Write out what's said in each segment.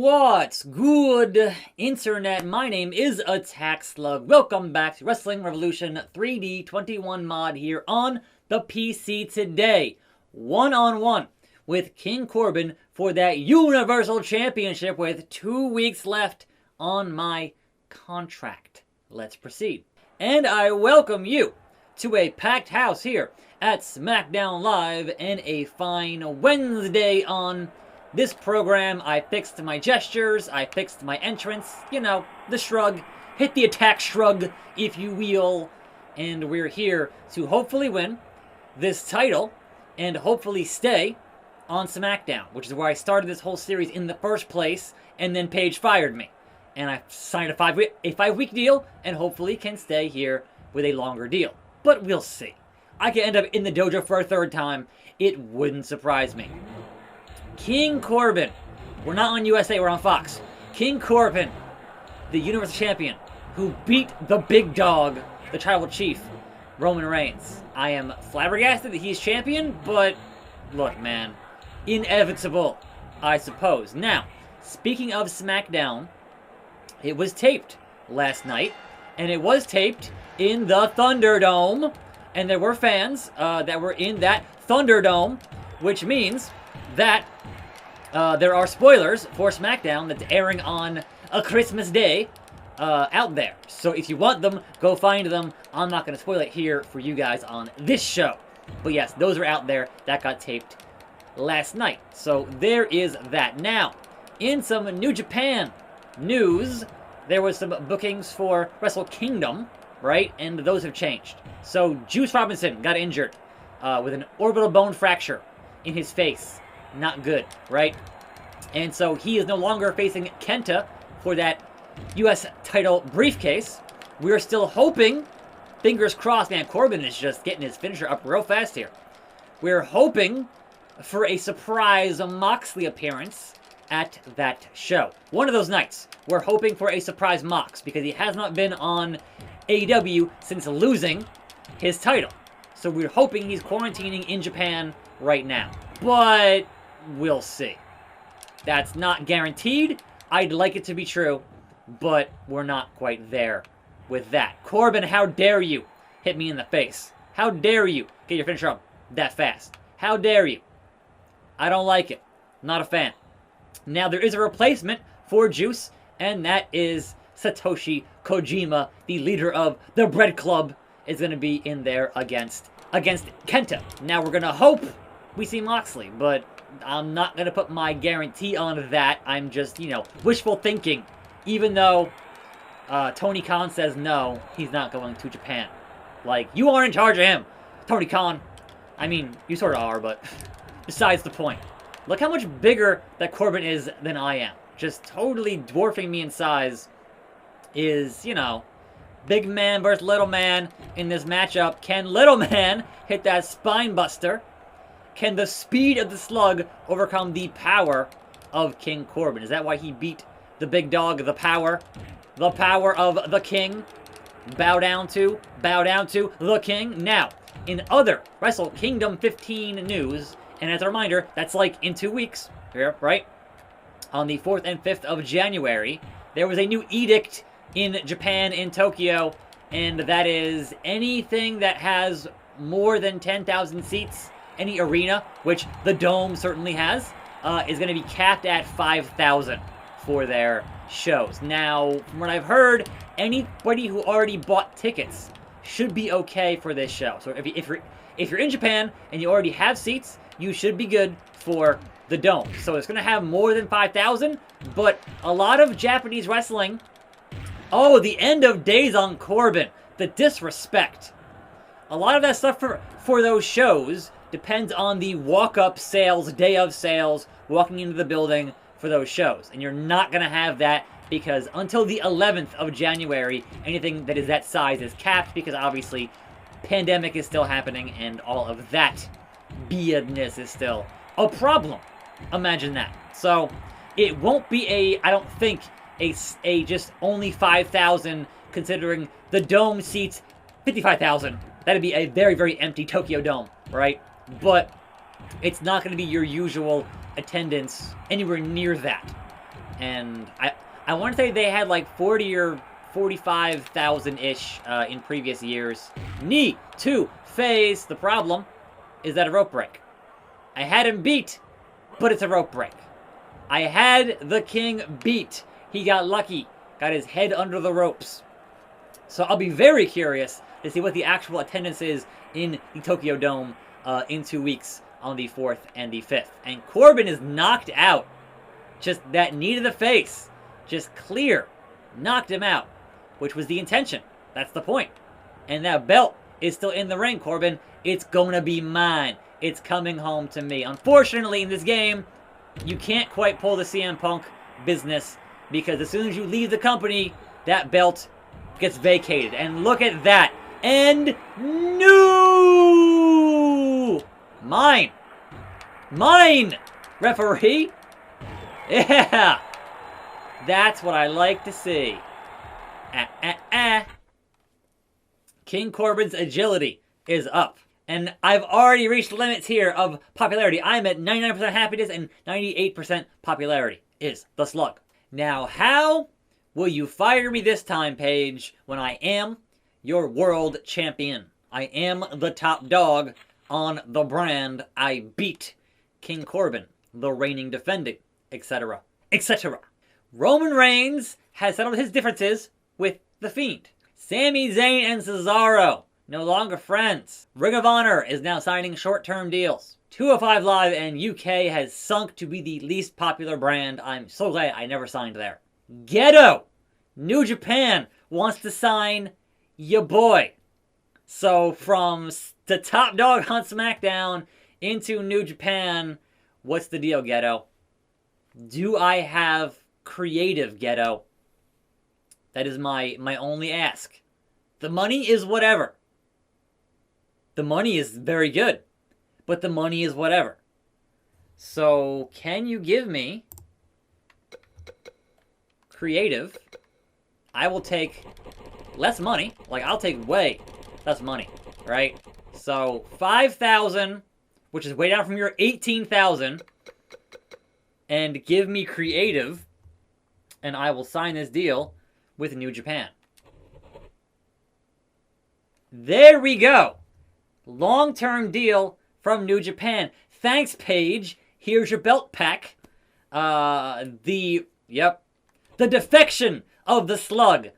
What's good, Internet? My name is attackslug. Welcome back to Wrestling Revolution 3D 21 mod here on the PC today. One-on-one with King Corbin for that Universal Championship with 2 weeks left on my contract. Let's proceed. And I welcome you to a packed house here at SmackDown Live and a fine Wednesday on this program. I fixed my gestures, I fixed my entrance, you know, the shrug, hit the attack shrug, if you will, and we're here to hopefully win this title and hopefully stay on SmackDown, which is where I started this whole series in the first place, and then Paige fired me. And I signed a five-week deal and hopefully can stay here with a longer deal. But we'll see. I could end up in the dojo for a third time. It wouldn't surprise me. King Corbin. We're not on USA, we're on Fox. King Corbin, the Universal Champion, who beat the big dog, the Tribal Chief, Roman Reigns. I am flabbergasted that he's champion, but look, man, inevitable, I suppose. Now, speaking of SmackDown, it was taped last night, and it was taped in the Thunderdome, and there were fans that were in that Thunderdome, which means that there are spoilers for SmackDown that's airing on a Christmas Day out there. So if you want them, go find them. I'm not going to spoil it here for you guys on this show. But yes, those are out there. That got taped last night. So there is that. Now, in some New Japan news, there was some bookings for Wrestle Kingdom, right? And those have changed. So Juice Robinson got injured with an orbital bone fracture in his face. Not good, right? And so he is no longer facing Kenta for that U.S. title briefcase. We're still hoping, fingers crossed, man, Corbin is just getting his finisher up real fast here. We're hoping for a surprise Moxley appearance at that show. One of those nights, we're hoping for a surprise Mox, because he has not been on AEW since losing his title. So we're hoping he's quarantining in Japan right now. But we'll see. That's not guaranteed. I'd like it to be true, but we're not quite there with that. Corbin, how dare you hit me in the face? How dare you get your finisher up that fast? How dare you? I don't like it. Not a fan. Now, there is a replacement for Juice, and that is Satoshi Kojima, the leader of the Bread Club, is going to be in there against Kenta. Now, we're going to hope we see Moxley, but I'm not going to put my guarantee on that. I'm just, you know, wishful thinking. Even though Tony Khan says no, he's not going to Japan. Like, you are in charge of him, Tony Khan. I mean, you sort of are, but besides the point. Look how much bigger that Corbin is than I am. Just totally dwarfing me in size is, you know, big man versus little man in this matchup. Can little man hit that spine buster? Can the speed of the Slug overcome the power of King Corbin? Is that why he beat the big dog? The power of the King. Bow down to the King. Now, in other Wrestle Kingdom 15 news, and as a reminder, that's like in 2 weeks, here, right? On the 4th and 5th of January, there was a new edict in Japan, in Tokyo, and that is anything that has more than 10,000 seats, any arena, which the Dome certainly has, is going to be capped at 5,000 for their shows. Now, from what I've heard, anybody who already bought tickets should be okay for this show. So if you're in Japan and you already have seats, you should be good for the Dome. So it's going to have more than 5,000, but a lot of Japanese wrestling. Oh, the end of days on Corbin. The disrespect. A lot of that stuff for those shows depends on the walk-up sales, day of sales, walking into the building for those shows. And you're not going to have that because until the 11th of January, anything that is that size is capped because obviously pandemic is still happening and all of that BS is still a problem. Imagine that. So it won't be I don't think, a just only 5,000 considering the Dome seats 55,000. That'd be a very, very empty Tokyo Dome, right? But it's not going to be your usual attendance anywhere near that. And I want to say they had like 40 or 45,000-ish in previous years. Knee to face. The problem is that a rope break. I had him beat, but it's a rope break. I had the king beat. He got lucky. Got his head under the ropes. So I'll be very curious to see what the actual attendance is in the Tokyo Dome in 2 weeks on the 4th and the 5th. And Corbin is knocked out. Just that knee to the face. Just clear. Knocked him out. Which was the intention. That's the point. And that belt is still in the ring, Corbin. It's gonna be mine. It's coming home to me. Unfortunately, in this game, you can't quite pull the CM Punk business, because as soon as you leave the company, that belt gets vacated. And look at that. And no! Mine. Mine, referee. Yeah. That's what I like to see. King Corbin's agility is up. And I've already reached limits here of popularity. I'm at 99% happiness and 98% popularity is the Slug. Now, how will you fire me this time, Paige, when I am your world champion? I am the top dog on the brand. I beat King Corbin, the reigning defending, etc., etc. Roman Reigns has settled his differences with The Fiend. Sami Zayn and Cesaro, no longer friends. Ring of Honor is now signing short-term deals. 205 Live and UK has sunk to be the least popular brand. I'm so glad I never signed there. Ghetto! New Japan wants to sign ya boy. So from the top dog on SmackDown into New Japan, what's the deal, Ghetto? Do I have creative, Ghetto? That is my only ask. The money is whatever. The money is very good, but the money is whatever. So, can you give me creative? I will take less money. Like, I'll take way less money, right? So, 5,000, which is way down from your 18,000, and give me creative, and I will sign this deal with New Japan. There we go. Long-term deal from New Japan. Thanks, Paige. Here's your belt pack. The defection of the Slug.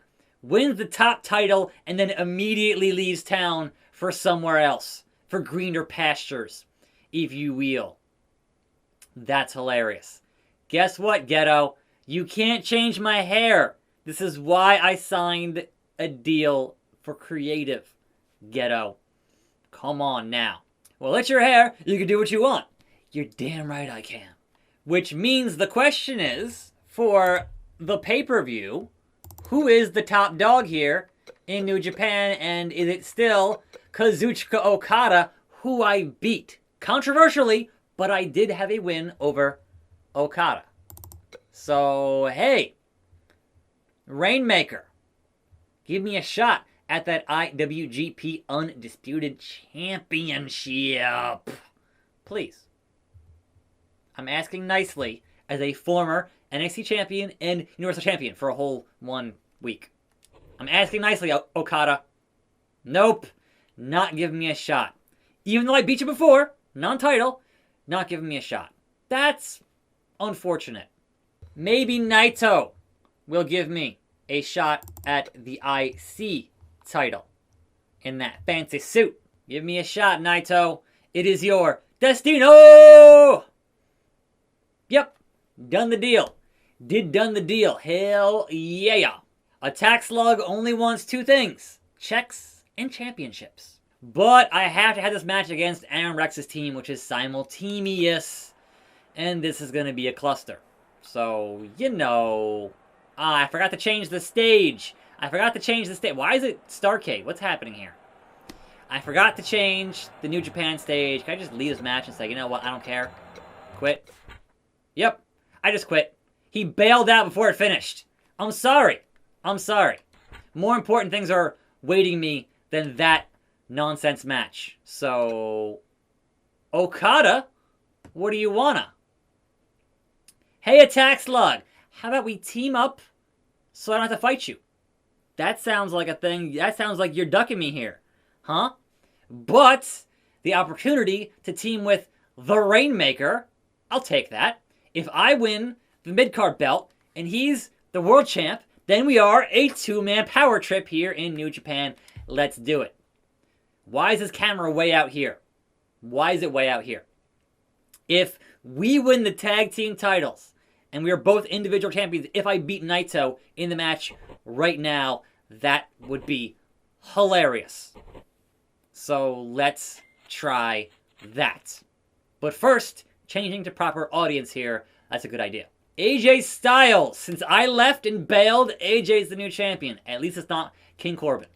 Wins the top title and then immediately leaves town for somewhere else. For greener pastures, if you will. That's hilarious. Guess what, Ghetto? You can't change my hair. This is why I signed a deal for creative, Ghetto. Come on now. Well, it's your hair. You can do what you want. You're damn right I can. Which means the question is, for the pay-per-view, who is the top dog here in New Japan? And is it still Kazuchika Okada, who I beat? Controversially, but I did have a win over Okada. So, hey, Rainmaker, give me a shot at that IWGP Undisputed Championship. Please. I'm asking nicely as a former NXT champion and Universal champion for a whole 1 week. I'm asking nicely, Okada. Nope. Not giving me a shot. Even though I beat you before, non-title, not giving me a shot. That's unfortunate. Maybe Naito will give me a shot at the IC title in that fancy suit. Give me a shot, Naito. It is your destino. Yep. Done the deal. Done the deal. Hell yeah. Attack Slug only wants 2 things. Checks and championships. But I have to have this match against Aaron Rex's team, which is simultaneous. And this is going to be a cluster. So, you know. I forgot to change the stage. Why is it Starrcade? What's happening here? I forgot to change the New Japan stage. Can I just leave this match and say, you know what, I don't care? Quit? Yep, I just quit. He bailed out before it finished. I'm sorry. More important things are waiting me than that nonsense match. So, Okada, what do you wanna? Hey, Attack Slug, how about we team up so I don't have to fight you? That sounds like a thing. That sounds like you're ducking me here. Huh? But the opportunity to team with the Rainmaker, I'll take that. If I win the mid-card belt and he's the world champ, then we are a two-man power trip here in New Japan. Let's do it. Why is this camera way out here? Why is it way out here? If we win the tag team titles and we are both individual champions, if I beat Naito in the match right now, that would be hilarious. So let's try that. But first, changing to proper audience here, that's a good idea. AJ Styles, since I left and bailed, AJ's the new champion. At least it's not King Corbin.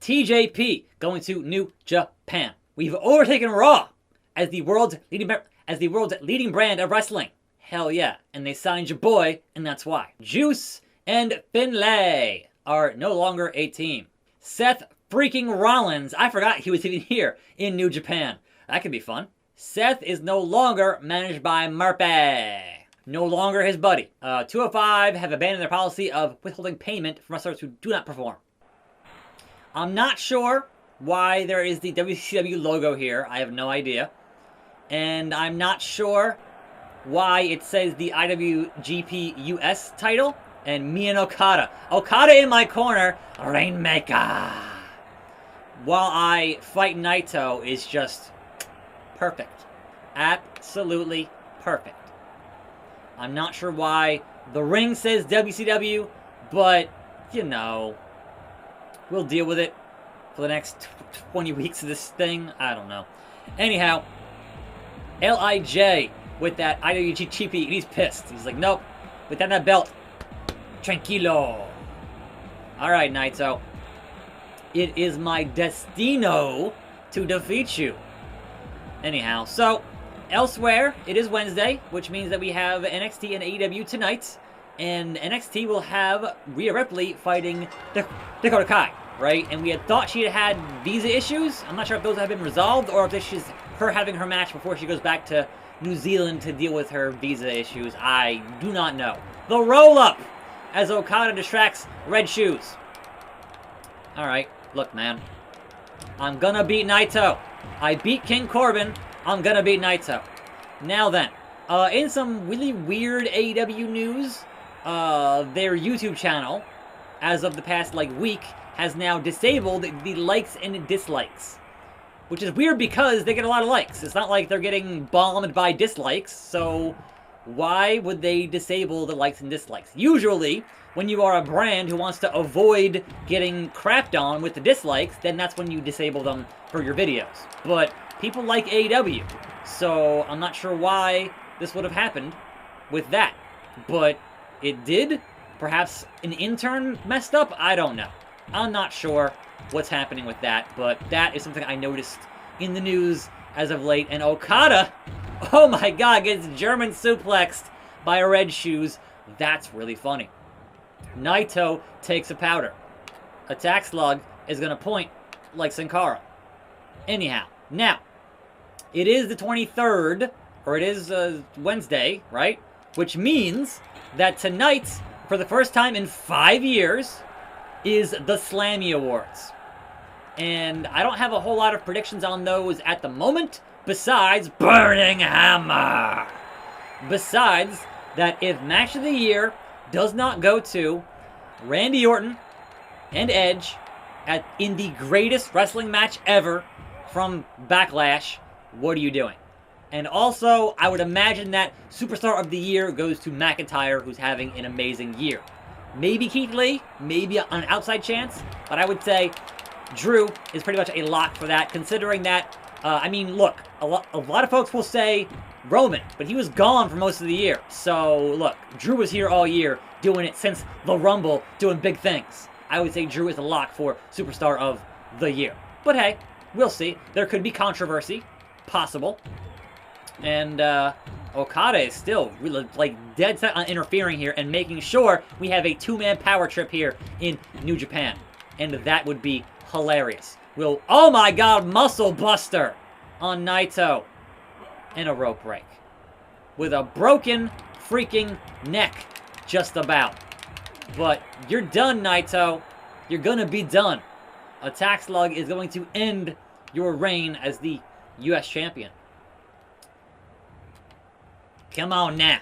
TJP going to New Japan. We've overtaken Raw as the world's leading brand of wrestling. Hell yeah. And they signed your boy, and that's why. Juice and Finlay are no longer a team. Seth freaking Rollins, I forgot he was even here in New Japan. That could be fun. Seth is no longer managed by Murphy. No longer his buddy. 205 have abandoned their policy of withholding payment from wrestlers who do not perform. I'm not sure why there is the WCW logo here. I have no idea. And I'm not sure why it says the IWGP US title and me and Okada. Okada in my corner, Rainmaker. While I fight Naito is just perfect. Absolutely perfect. I'm not sure why the ring says WCW, but, you know, we'll deal with it for the next 20 weeks of this thing. I don't know. Anyhow, LIJ with that IWGP, and he's pissed. He's like, nope, without that belt, tranquilo. All right, Naito. It is my destino to defeat you. Anyhow, so elsewhere, it is Wednesday, which means that we have NXT and AEW tonight. And NXT will have Rhea Ripley fighting Dakota Kai, right? And we had thought she had visa issues. I'm not sure if those have been resolved or if this is her having her match before she goes back to New Zealand to deal with her visa issues. I do not know. The roll-up as Okada distracts Red Shoes. All right, look, man. I'm gonna beat Naito. I beat King Corbin. I'm gonna beat Naito. Now then, in some really weird AEW news, their YouTube channel, as of the past week, has now disabled the likes and dislikes. Which is weird because they get a lot of likes. It's not like they're getting bombed by dislikes, so why would they disable the likes and dislikes? Usually, when you are a brand who wants to avoid getting crapped on with the dislikes, then that's when you disable them for your videos. But people like AEW, so I'm not sure why this would have happened with that. But it did. Perhaps an intern messed up? I don't know. I'm not sure what's happening with that, but that is something I noticed in the news as of late. And Okada, oh my god, gets German suplexed by Red Shoes. That's really funny. Naito takes a powder. Attack Slug is going to point like Sin Cara. Anyhow, now, it is the 23rd, or it is Wednesday, right? Which means that tonight, for the first time in 5 years, is the Slammy Awards. And I don't have a whole lot of predictions on those at the moment, besides Burning Hammer. Besides that, if Match of the Year does not go to Randy Orton and Edge in the greatest wrestling match ever from Backlash, what are you doing? And also, I would imagine that Superstar of the Year goes to McIntyre, who's having an amazing year. Maybe Keith Lee, maybe an outside chance, but I would say Drew is pretty much a lock for that, considering that, I mean, look, a lot of folks will say Roman, but he was gone for most of the year. So, look, Drew was here all year, doing it since the Rumble, doing big things. I would say Drew is a lock for Superstar of the Year. But hey, we'll see. There could be controversy. Possible. And, Okada is still really, dead set on interfering here and making sure we have a two-man power trip here in New Japan. And that would be hilarious. Oh my god, Muscle Buster on Naito. And a rope break. With a broken freaking neck, just about. But you're done, Naito. You're gonna be done. Attack Slug is going to end your reign as the U.S. champion. Come on now.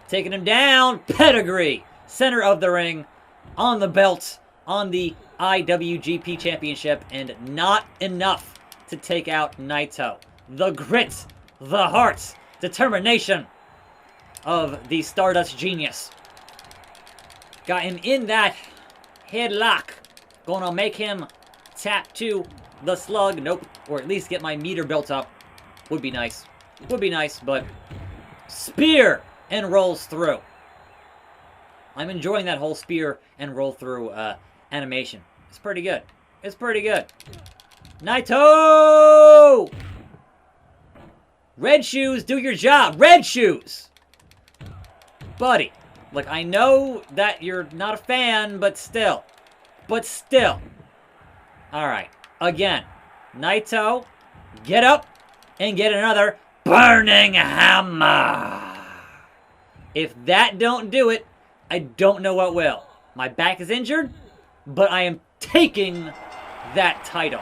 Taking him down. Pedigree. Center of the ring. On the belt. On the IWGP Championship. And not enough to take out Naito. The grit. The heart. Determination of the Stardust Genius. Got him in that headlock. Gonna make him tap to the slug. Nope. Or at least get my meter built up. Would be nice. Would be nice, but... Spear! And rolls through. I'm enjoying that whole spear and roll through animation. It's pretty good. It's pretty good. Naito! Red Shoes, do your job. Red Shoes! Buddy. Look, I know that you're not a fan, but still. But still. Alright. Again. Naito, get up and get another burning hammer. If that don't do it, I don't know what will. My back is injured, but I am taking that title.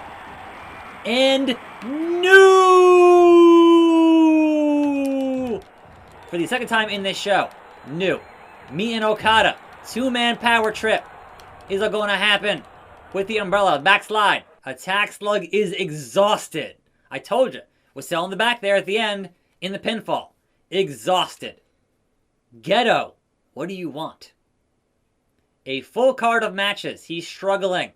And new! For the second time in this show, new. Me and Okada, two-man power trip is going to happen with the umbrella backslide. Attack Slug is exhausted. I told you. Was selling the back there at the end in the pinfall. Exhausted. Ghetto, what do you want? A full card of matches. He's struggling.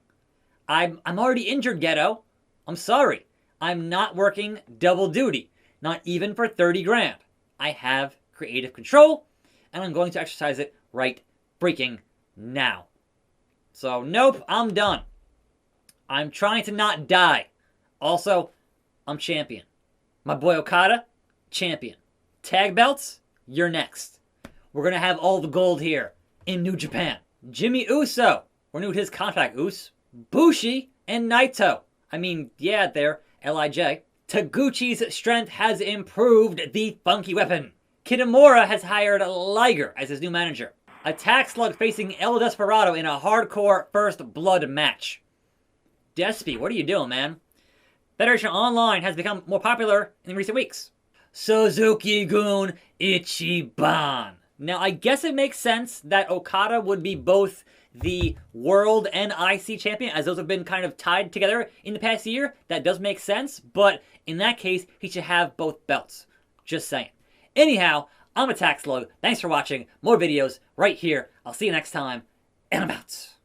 I'm already injured, Ghetto. I'm sorry. I'm not working double duty. Not even for 30 grand. I have creative control, and I'm going to exercise it right freaking now. So, nope, I'm done. I'm trying to not die. Also, I'm champion. My boy Okada, champion. Tag belts, you're next. We're going to have all the gold here in New Japan. Jimmy Uso, renewed his contract, Bushi and Naito. I mean, yeah, they're LIJ. Taguchi's strength has improved the funky weapon. Kitamura has hired Liger as his new manager. Attack Slug facing El Desperado in a hardcore first blood match. Despy, what are you doing, man? Federation Online has become more popular in recent weeks. Suzuki-gun Ichiban. Now, I guess it makes sense that Okada would be both the World and IC champion, as those have been kind of tied together in the past year. That does make sense, but in that case, he should have both belts. Just saying. Anyhow, I'm Attack Slug. Thanks for watching. More videos right here. I'll see you next time, and I'm out.